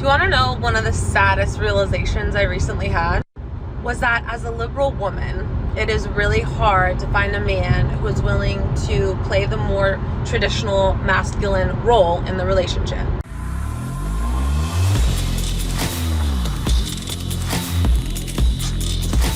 Do you want to know one of the saddest realizations I recently had? Was that as a liberal woman, it is really hard to find a man who is willing to play the more traditional masculine role in the relationship.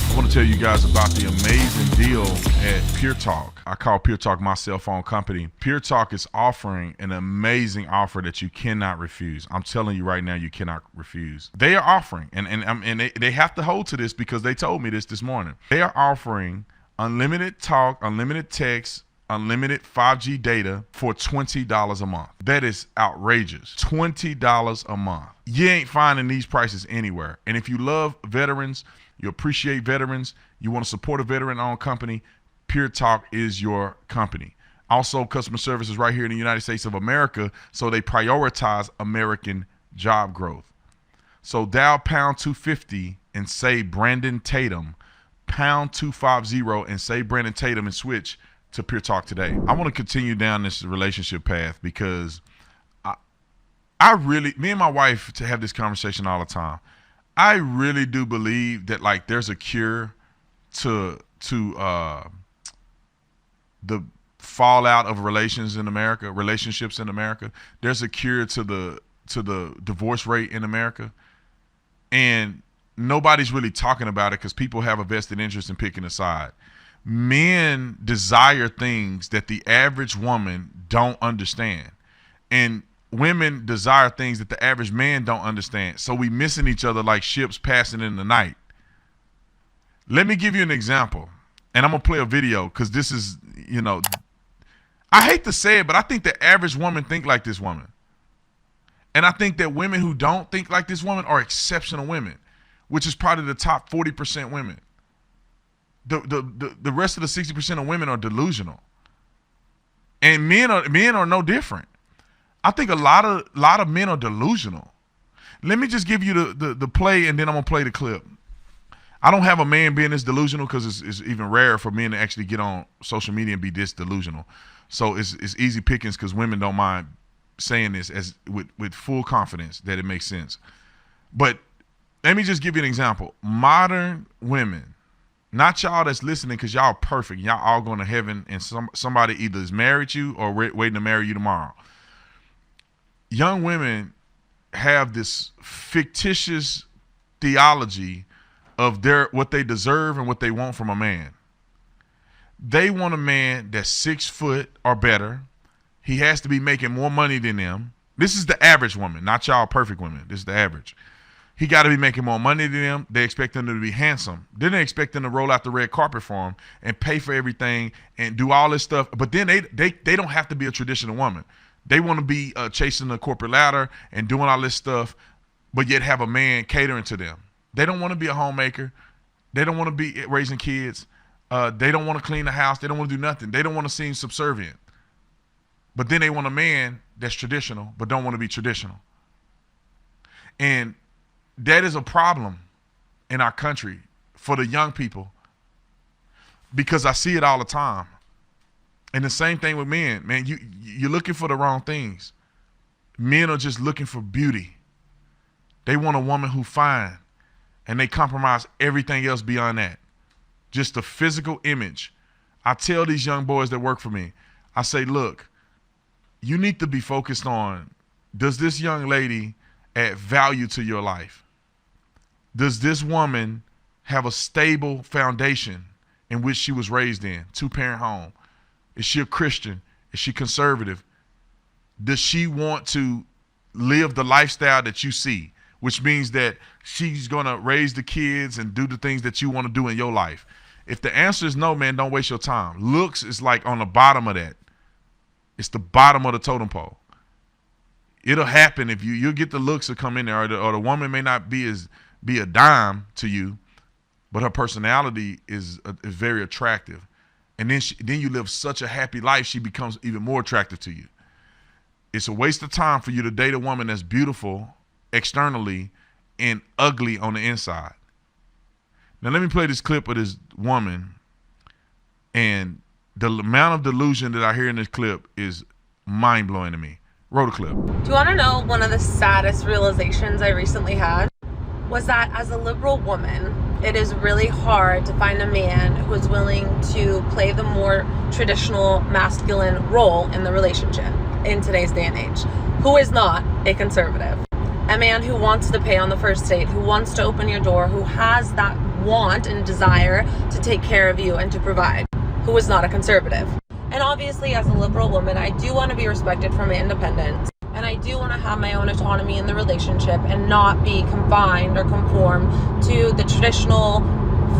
I want to tell you guys about the amazing deal at Pure Talk. I call Pure Talk my cell phone company. Pure Talk is offering an amazing offer that you cannot refuse. I'm telling you right now, you cannot refuse. They are offering, and they have to hold to this because they told me this morning. They are offering unlimited talk, unlimited text, unlimited 5G data for $20 a month. That is outrageous. $20 a month. You ain't finding these prices anywhere. And if you love veterans, you appreciate veterans, you want to support a veteran-owned company, Pure Talk is your company. Also, customer service is right here in the United States of America, so they prioritize American job growth. So dial pound 250 and say Brandon Tatum, pound 250 and say Brandon Tatum and switch to Pure Talk today. I want to continue down this relationship path because me and my wife to have this conversation all the time. I really do believe that like there's a cure to the fallout of relationships in America. There's a cure to the divorce rate in America, and nobody's really talking about it because people have a vested interest in picking a side. Men desire things that the average woman don't understand, and women desire things that the average man don't understand. So we missing each other like ships passing in the night. Let me give you an example, and I'm gonna play a video because this is, I hate to say it, but I think the average woman think like this woman, and I think that women who don't think like this woman are exceptional women, which is probably the top 40% women. The rest of the 60% of women are delusional, and men are no different. I think a lot of men are delusional. Let me just give you the play, and then I'm gonna play the clip. I don't have a man being this delusional because it's even rarer for men to actually get on social media and be this delusional. So it's easy pickings because women don't mind saying this as with full confidence that it makes sense. But let me just give you an example. Modern women, not y'all that's listening because y'all perfect. Y'all all going to heaven, and somebody either has married you or waiting to marry you tomorrow. Young women have this fictitious theology of what they deserve and what they want from a man. They want a man that's 6 foot or better. He has to be making more money than them. This is the average woman, not y'all perfect women. This is the average. He got to be making more money than them. They expect them to be handsome. Then they expect them to roll out the red carpet for them and pay for everything and do all this stuff. But then they don't have to be a traditional woman. They want to be chasing the corporate ladder and doing all this stuff, but yet have a man catering to them. They don't want to be a homemaker. They don't want to be raising kids. They don't want to clean the house. They don't want to do nothing. They don't want to seem subservient. But then they want a man that's traditional, but don't want to be traditional. And that is a problem in our country for the young people because I see it all the time. And the same thing with men, man. You're looking for the wrong things. Men are just looking for beauty. They want a woman who's fine, and they compromise everything else beyond that. Just the physical image. I tell these young boys that work for me, I say, look, you need to be focused on, does this young lady add value to your life? Does this woman have a stable foundation in which she was raised in, 2-parent home? Is she a Christian? Is she conservative? Does she want to live the lifestyle that you see, which means that she's going to raise the kids and do the things that you want to do in your life? If the answer is no, man, don't waste your time. Looks is like on the bottom of that. It's the bottom of the totem pole. It'll happen if you'll get the looks to come in there, or the woman may not be a dime to you, but her personality is very attractive. And then you live such a happy life, she becomes even more attractive to you. It's a waste of time for you to date a woman that's beautiful externally and ugly on the inside. Now let me play this clip of this woman, and the amount of delusion that I hear in this clip is mind-blowing to me. Roll the clip. Do you want to know one of the saddest realizations I recently had? Was that as a liberal woman, it is really hard to find a man who is willing to play the more traditional masculine role in the relationship in today's day and age, who is not a conservative. A man who wants to pay on the first date, who wants to open your door, who has that want and desire to take care of you and to provide, who is not a conservative. And obviously, as a liberal woman, I do want to be respected for my independence. And I do want to have my own autonomy in the relationship and not be confined or conform to the traditional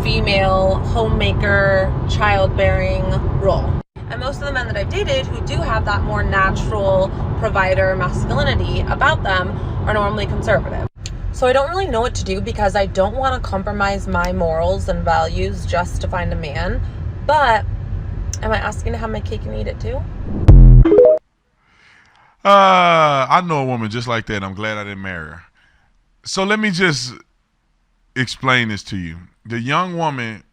female homemaker, childbearing role. And most of the men that I've dated who do have that more natural provider masculinity about them are normally conservative. So I don't really know what to do because I don't want to compromise my morals and values just to find a man. But am I asking to have my cake and eat it too? I know a woman just like that. I'm glad I didn't marry her. So let me just explain this to you. The young woman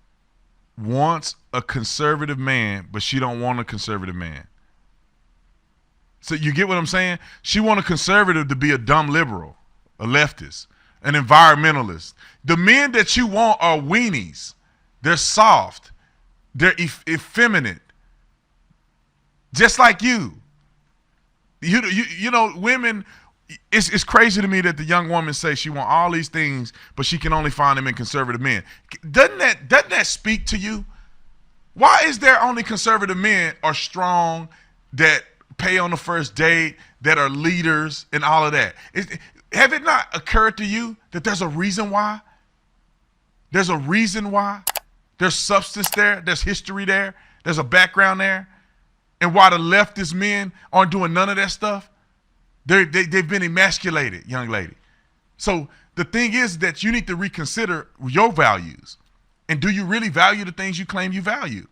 wants a conservative man, but she don't want a conservative man. So you get what I'm saying? She want a conservative to be a dumb liberal, a leftist, an environmentalist. The men that you want are weenies. They're soft. They're effeminate. Just like you. You know, women, it's crazy to me that the young woman says she want all these things, but she can only find them in conservative men. Doesn't that speak to you? Why is there only conservative men are strong, that pay on the first date, that are leaders and all of that? Have it not occurred to you that there's a reason why? There's a reason why. There's substance there. There's history there. There's a background there. And why the leftist men aren't doing none of that stuff? They've been emasculated, young lady. So the thing is that you need to reconsider your values. And do you really value the things you claim you value?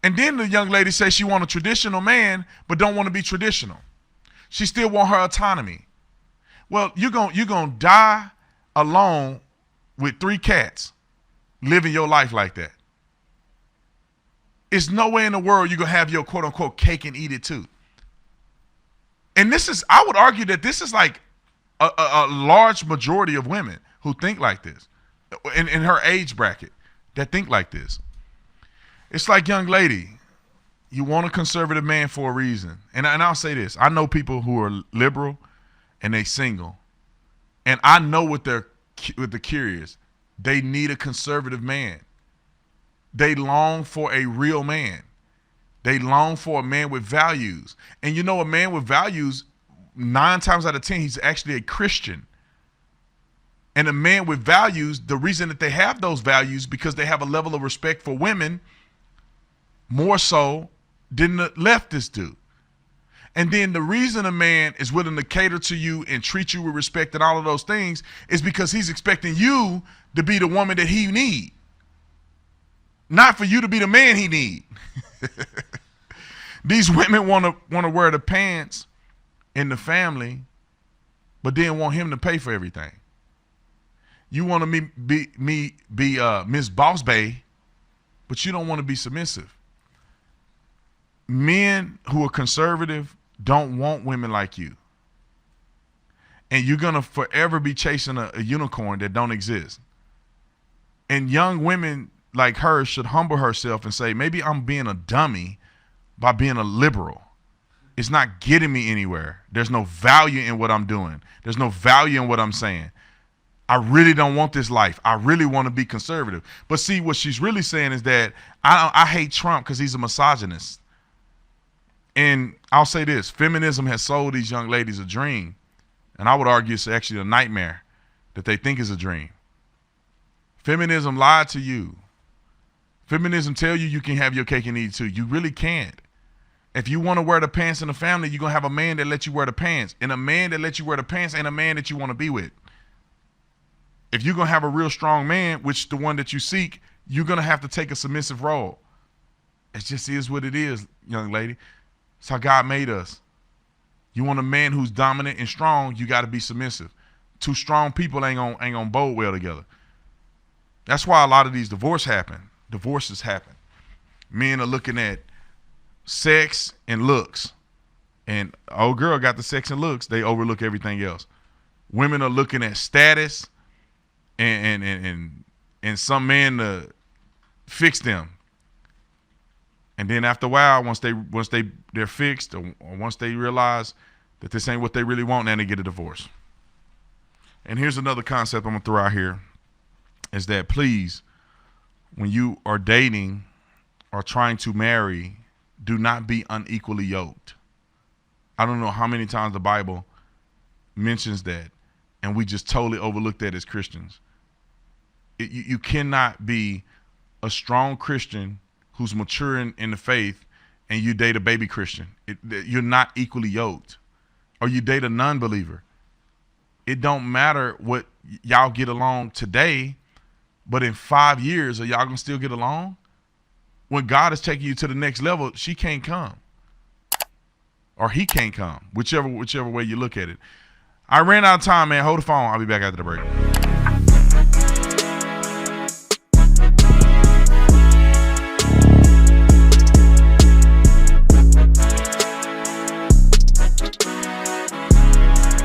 And then the young lady says she wants a traditional man, but don't want to be traditional. She still want her autonomy. Well, you're gonna die alone with 3 cats, living your life like that. It's no way in the world you're going to have your quote unquote cake and eat it too. And I would argue that this is like a large majority of women who think like this in her age bracket that think like this. It's like, young lady, you want a conservative man for a reason. And I'll say this. I know people who are liberal and they single. And I know what they're curious. They need a conservative man. They long for a real man. They long for a man with values. And you know, a man with values, 9 times out of 10, he's actually a Christian. And a man with values, the reason that they have those values, because they have a level of respect for women more so than the leftists do. And then the reason a man is willing to cater to you and treat you with respect and all of those things is because he's expecting you to be the woman that he needs. Not for you to be the man he need. These women want to wear the pants in the family, but then want him to pay for everything. You want to be Miss Boss Bae, but you don't want to be submissive. Men who are conservative don't want women like you. And you're going to forever be chasing a unicorn that don't exist. And young women like her should humble herself and say, maybe I'm being a dummy by being a liberal. It's not getting me anywhere. There's no value in what I'm doing. There's no value in what I'm saying. I really don't want this life. I really want to be conservative. But see, what she's really saying is that I hate Trump because he's a misogynist. And I'll say this, feminism has sold these young ladies a dream. And I would argue it's actually a nightmare that they think is a dream. Feminism lied to you. Feminism tell you can have your cake and eat it too. You really can't. If you want to wear the pants in the family, you're going to have a man that lets you wear the pants. And a man that lets you wear the pants ain't a man that you want to be with. If you're going to have a real strong man, which the one that you seek, you're going to have to take a submissive role. It just is what it is, young lady. It's how God made us. You want a man who's dominant and strong, you got to be submissive. 2 strong people ain't gonna bowl well together. That's why a lot of these divorces happen. Men are looking at sex and looks And old girl got the sex and looks. They overlook everything else. Women are looking at status and some man to fix them. And then after a while, once they're fixed, or once they realize that this ain't what they really want, then they get a divorce. And here's another concept I'm gonna throw out here, is that please, when you are dating or trying to marry, do not be unequally yoked. I don't know how many times the Bible mentions that, and we just totally overlook that as Christians. You cannot be a strong Christian who's maturing in the faith and you date a baby Christian. You're not equally yoked. Or you date a non-believer. It don't matter what y'all get along today, but in 5 years, are y'all gonna still get along? When God is taking you to the next level, she can't come. Or he can't come, whichever way you look at it. I ran out of time, man. Hold the phone. I'll be back after the break.